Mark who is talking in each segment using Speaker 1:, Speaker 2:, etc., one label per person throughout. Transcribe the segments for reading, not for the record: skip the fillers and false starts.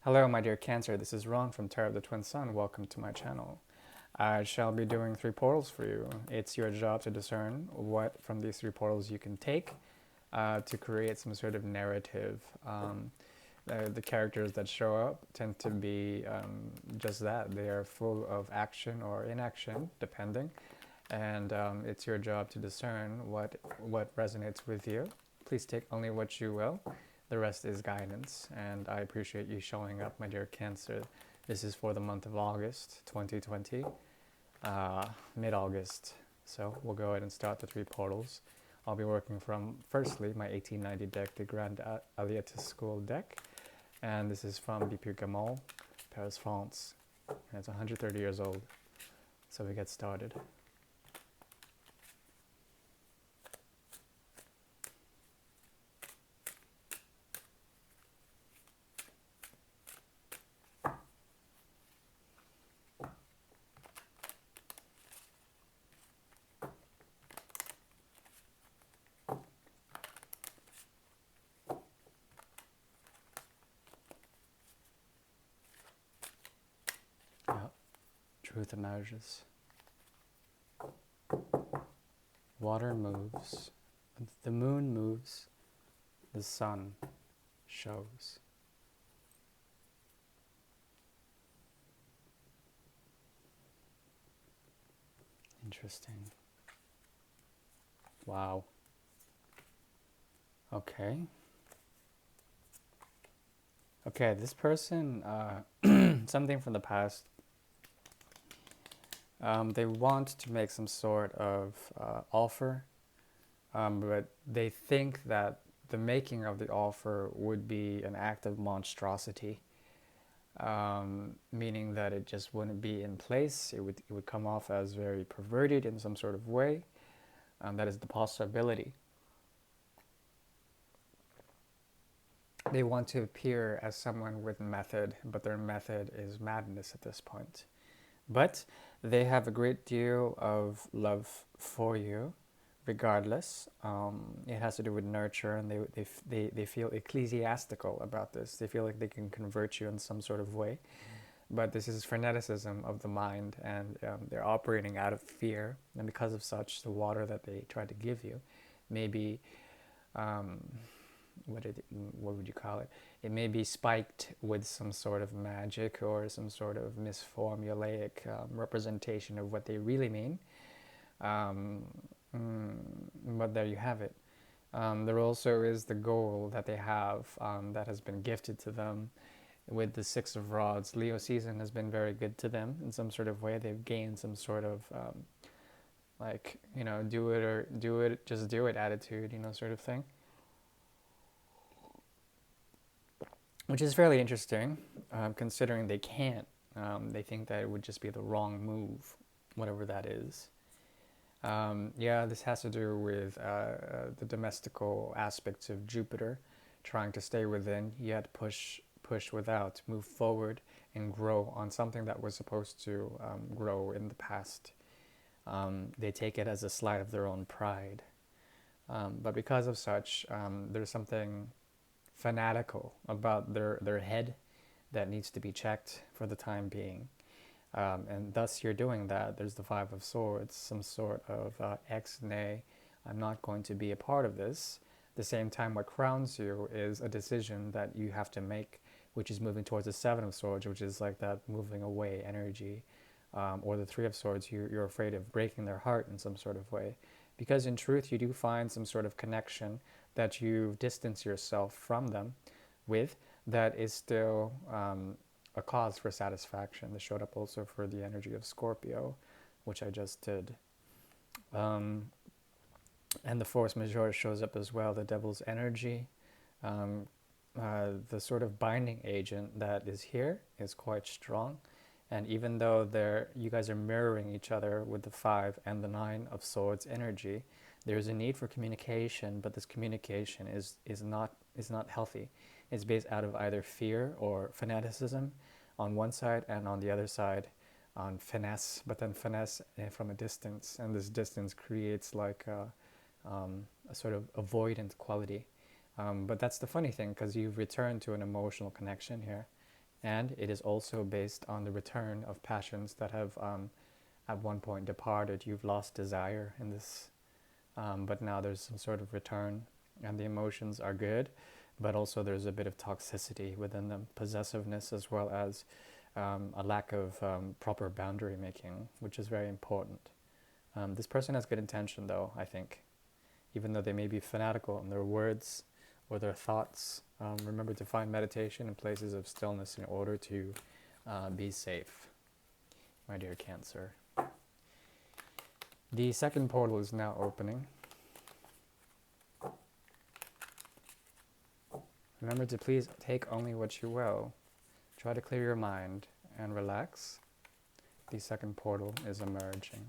Speaker 1: Hello, my dear Cancer. This is Ron from Tarot of the Twin Sun. Welcome to my channel. I shall be doing three portals for you. It's your job to discern what from these three portals you can take to create some sort of narrative. The characters that show up tend to be just that. They are full of action or inaction, depending. And it's your job to discern what resonates with you. Please take only what you will. The rest is guidance, and I appreciate you showing up, my dear Cancer. This is for the month of August 2020, mid-August. So we'll go ahead and start the three portals. I'll be working from, firstly, my 1890 deck, the Grand Alietis School deck. And this is from B.P. Gamal, Paris, France. And it's 130 years old. So we get started. Yeah. Truth emerges. Water moves. The moon moves. The sun shows. Interesting. Wow. Okay. Okay, this person, something from the past, they want to make some sort of offer, but they think that the making of the offer would be an act of monstrosity, meaning that it just wouldn't be in place. It would come off as very perverted in some sort of way. That is the possibility. They want to appear as someone with method, but their method is madness at this point. But they have a great deal of love for you, regardless. It has to do with nurture, and they feel ecclesiastical about this. They feel like they can convert you in some sort of way. But this is freneticism of the mind, and they're operating out of fear. And because of such, the water that they try to give you may be, what would you call it? It may be spiked with some sort of magic or some sort of misformulaic representation of what they really mean. Um, but there you have it. There also is the goal that they have that has been gifted to them with the Six of Rods. Leo season has been very good to them in some sort of way. They've gained some sort of do it or do it, just do it attitude, sort of thing. Which is fairly interesting, considering they can't. They think that it would just be the wrong move, whatever that is. Yeah, this has to do with the domestical aspects of Jupiter, trying to stay within, yet push without, move forward and grow on something that was supposed to grow in the past. They take it as a slight of their own pride. But because of such, there's something fanatical about their head that needs to be checked for the time being. And thus you're doing that. There's the Five of Swords, some sort of ex-nay, I'm not going to be a part of this. At the same time, what crowns you is a decision that you have to make, which is moving towards the Seven of Swords, which is like that moving away energy. Or the Three of Swords, you're afraid of breaking their heart in some sort of way. Because in truth, you do find some sort of connection that you distance yourself from them with that is still a cause for satisfaction. This showed up also for the energy of Scorpio, which I just did. And the force majeure shows up as well, the devil's energy. The sort of binding agent that is here is quite strong. And even though you guys are mirroring each other with the 5 and the 9 of Swords energy, there's a need for communication, but this communication is not healthy. It's based out of either fear or fanaticism on one side, and on the other side on finesse, but then finesse from a distance. And this distance creates like a sort of avoidant quality. But that's the funny thing, because you've returned to an emotional connection here. And it is also based on the return of passions that have at one point departed. You've lost desire in this, but now there's some sort of return, and the emotions are good, but also there's a bit of toxicity within them, possessiveness, as well as a lack of proper boundary making, which is very important. This person has good intention, though, I think, even though they may be fanatical in their words or their thoughts. Remember to find meditation in places of stillness in order to be safe, my dear Cancer. The second portal is now opening. Remember to please take only what you will. Try to clear your mind and relax. The second portal is emerging.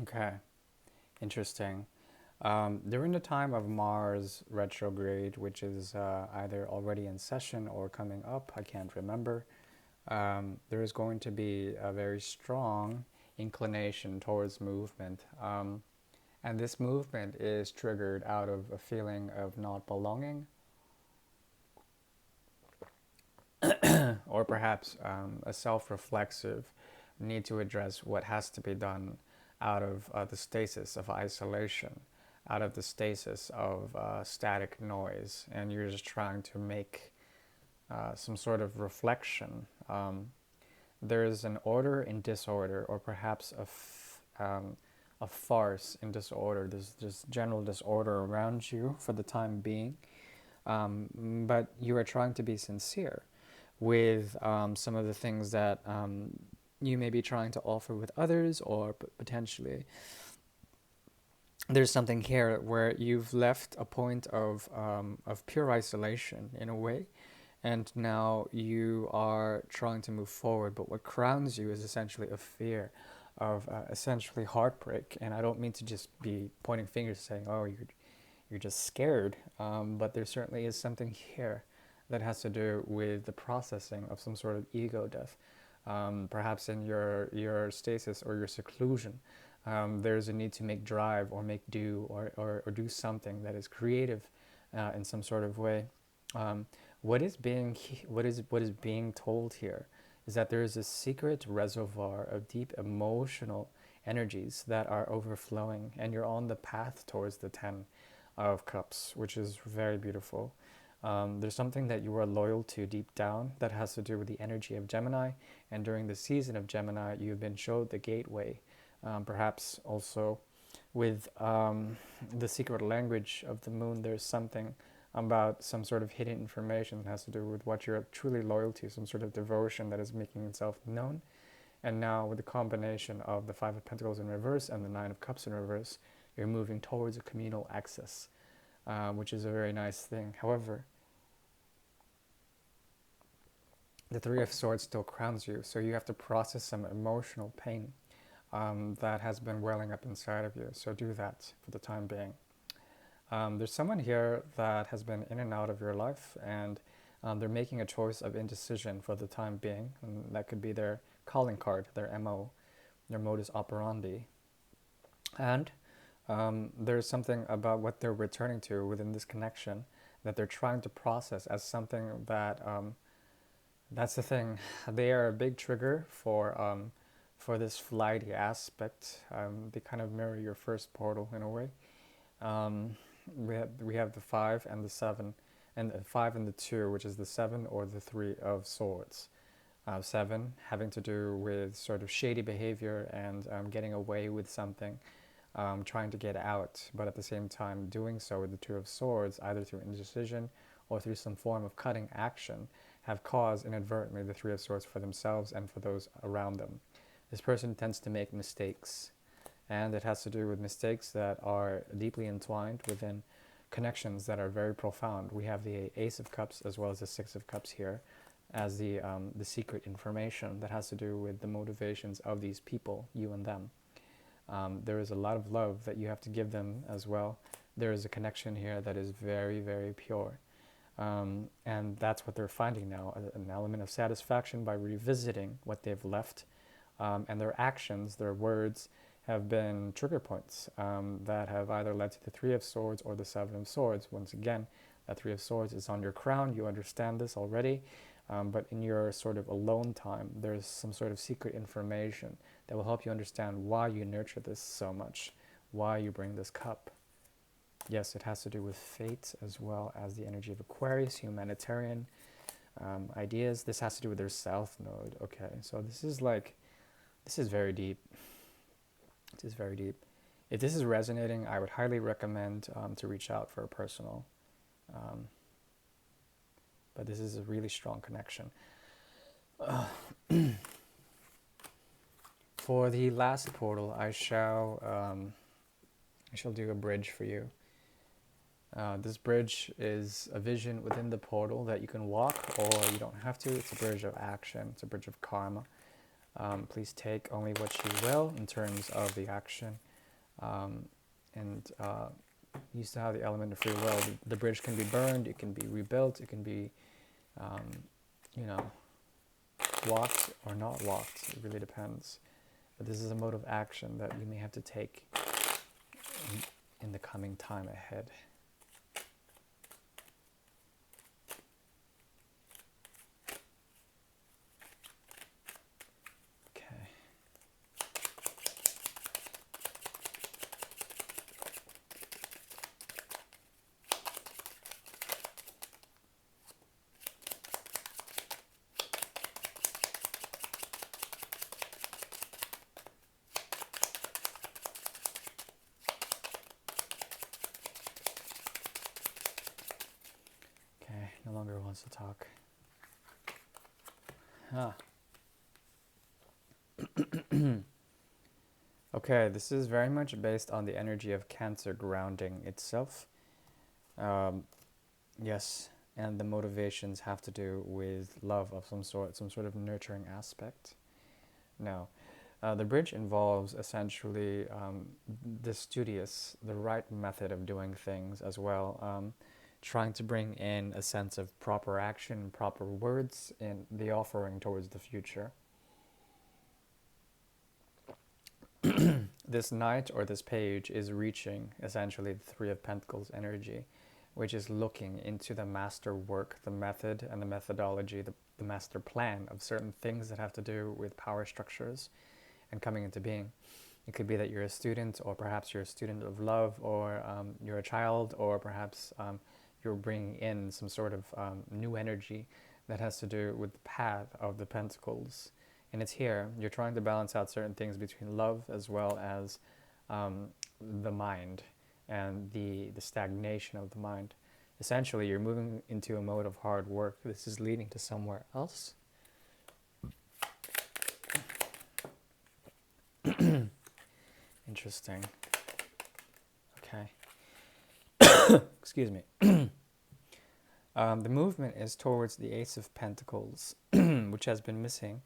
Speaker 1: Okay, interesting. During the time of Mars retrograde, which is either already in session or coming up, I can't remember, there is going to be a very strong inclination towards movement. And this movement is triggered out of a feeling of not belonging, or perhaps a self reflexive need to address what has to be done out of the stasis of isolation, out of the stasis of static noise, and you're just trying to make some sort of reflection. There's an order in disorder, or perhaps a farce in disorder. There's just general disorder around you for the time being, but you are trying to be sincere with some of the things that you may be trying to offer with others, or potentially there's something here where you've left a point of pure isolation in a way, and now you are trying to move forward, but what crowns you is essentially a fear of essentially heartbreak. And I don't mean to just be pointing fingers saying, oh, you're just scared, but there certainly is something here that has to do with the processing of some sort of ego death. Perhaps in your stasis or your seclusion, there's a need to make drive or make do, or do something that is creative in some sort of way. What is being told here is that there is a secret reservoir of deep emotional energies that are overflowing, and you're on the path towards the 10 of Cups, which is very beautiful. There's something that you are loyal to deep down that has to do with the energy of Gemini, and during the season of Gemini, you've been showed the gateway. Perhaps also with the secret language of the moon, there's something about some sort of hidden information that has to do with what you're truly loyal to, some sort of devotion that is making itself known. And now with the combination of the Five of Pentacles in reverse and the Nine of Cups in reverse, you're moving towards a communal access, which is a very nice thing. However, the Three of Swords still crowns you, so you have to process some emotional pain that has been welling up inside of you. So do that for the time being. There's someone here that has been in and out of your life, and they're making a choice of indecision for the time being. And that could be their calling card, their MO, their modus operandi. And there's something about what they're returning to within this connection that they're trying to process as something that, that's the thing, they are a big trigger for this flighty aspect. They kind of mirror your first portal in a way. We have the 5 and the 7, and the 5 and the 2, which is the 7 or the 3 of Swords. 7 having to do with sort of shady behavior and getting away with something, trying to get out, but at the same time doing so with the 2 of Swords, either through indecision or through some form of cutting action, have caused inadvertently the 3 of Swords for themselves and for those around them. This person tends to make mistakes, and it has to do with mistakes that are deeply entwined within connections that are very profound. We have the Ace of Cups as well as the Six of Cups here as the secret information that has to do with the motivations of these people, you and them. There is a lot of love that you have to give them as well. There is a connection here that is very, very pure. And that's what they're finding now, an element of satisfaction by revisiting what they've left. And their actions, their words, have been trigger points that have either led to the Three of Swords or the Seven of Swords. Once again, that Three of Swords is on your crown. You understand this already. But in your sort of alone time, there's some sort of secret information that will help you understand why you nurture this so much, why you bring this cup. Yes, it has to do with fate as well as the energy of Aquarius, humanitarian ideas. This has to do with their South Node. Okay, so this is very deep. This is very deep. If this is resonating, I would highly recommend to reach out for a personal. But this is a really strong connection. For the last portal, I shall do a bridge for you. This bridge is a vision within the portal that you can walk, or you don't have to. It's a bridge of action. It's a bridge of karma. Please take only what you will in terms of the action. And you still have the element of free will. The bridge can be burned, it can be rebuilt, it can be, walked or not walked. It really depends. But this is a mode of action that you may have to take in the coming time ahead. No longer wants to talk. Okay, this is very much based on the energy of Cancer grounding itself. Yes, and the motivations have to do with love of some sort of nurturing aspect. Now, the bridge involves essentially the right method of doing things as well. Trying to bring in a sense of proper action, proper words, and the offering towards the future. This knight or this page is reaching essentially the Three of Pentacles energy, which is looking into the master work, the method and the methodology, the master plan of certain things that have to do with power structures and coming into being. It could be that you're a student, or perhaps you're a student of love, or you're a child, or perhaps you're bringing in some sort of new energy that has to do with the path of the Pentacles. And it's here. You're trying to balance out certain things between love as well as the mind and the stagnation of the mind. Essentially, you're moving into a mode of hard work. This is leading to somewhere else. Interesting. Okay. Excuse me. The movement is towards the Ace of Pentacles, which has been missing.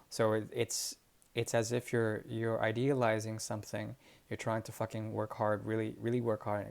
Speaker 1: So it's as if you're idealizing something. You're trying to fucking work hard, really work hard.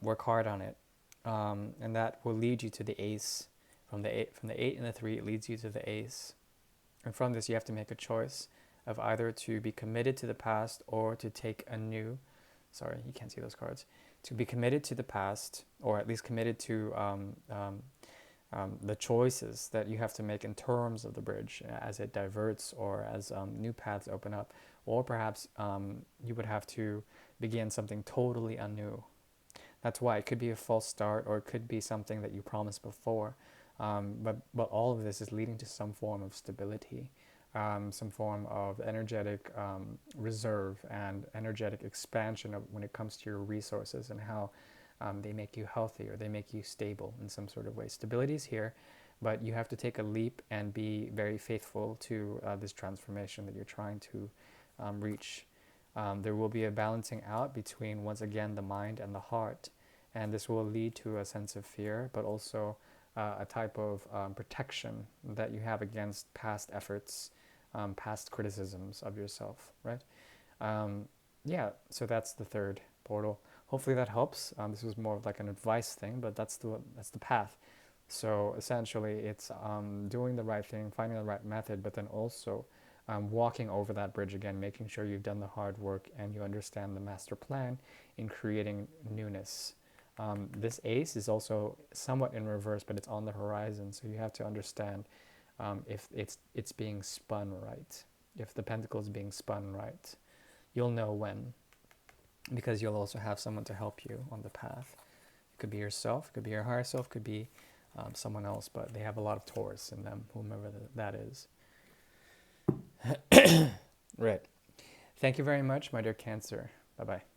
Speaker 1: Work hard on it, and that will lead you to the Ace. From the 8 and the 3, it leads you to the Ace. And from this, you have to make a choice of either to be committed to the past or to take a new. Sorry, you can't see those cards. To be committed to the past, or at least committed to the choices that you have to make in terms of the bridge as it diverts, or as new paths open up, or perhaps you would have to begin something totally anew. That's why it could be a false start, or it could be something that you promised before. But all of this is leading to some form of stability, some form of energetic reserve and energetic expansion when it comes to your resources and how they make you healthy or they make you stable in some sort of way. Stability is here, but you have to take a leap and be very faithful to this transformation that you're trying to reach. There will be a balancing out between, once again, the mind and the heart, and this will lead to a sense of fear, but also a type of protection that you have against past efforts, past criticisms of yourself, right? Yeah, so that's the third portal. Hopefully that helps. This was more of like an advice thing, but that's the path. So essentially, it's doing the right thing, finding the right method, but then also walking over that bridge again, making sure you've done the hard work and you understand the master plan in creating newness. This ace is also somewhat in reverse, but it's on the horizon, so you have to understand if it's being spun right. If the pentacle is being spun right, you'll know when, because you'll also have someone to help you on the path. It could be yourself, it could be your higher self, it could be someone else, but they have a lot of Taurus in them, whomever that is. Right. Thank you very much, my dear Cancer. Bye-bye.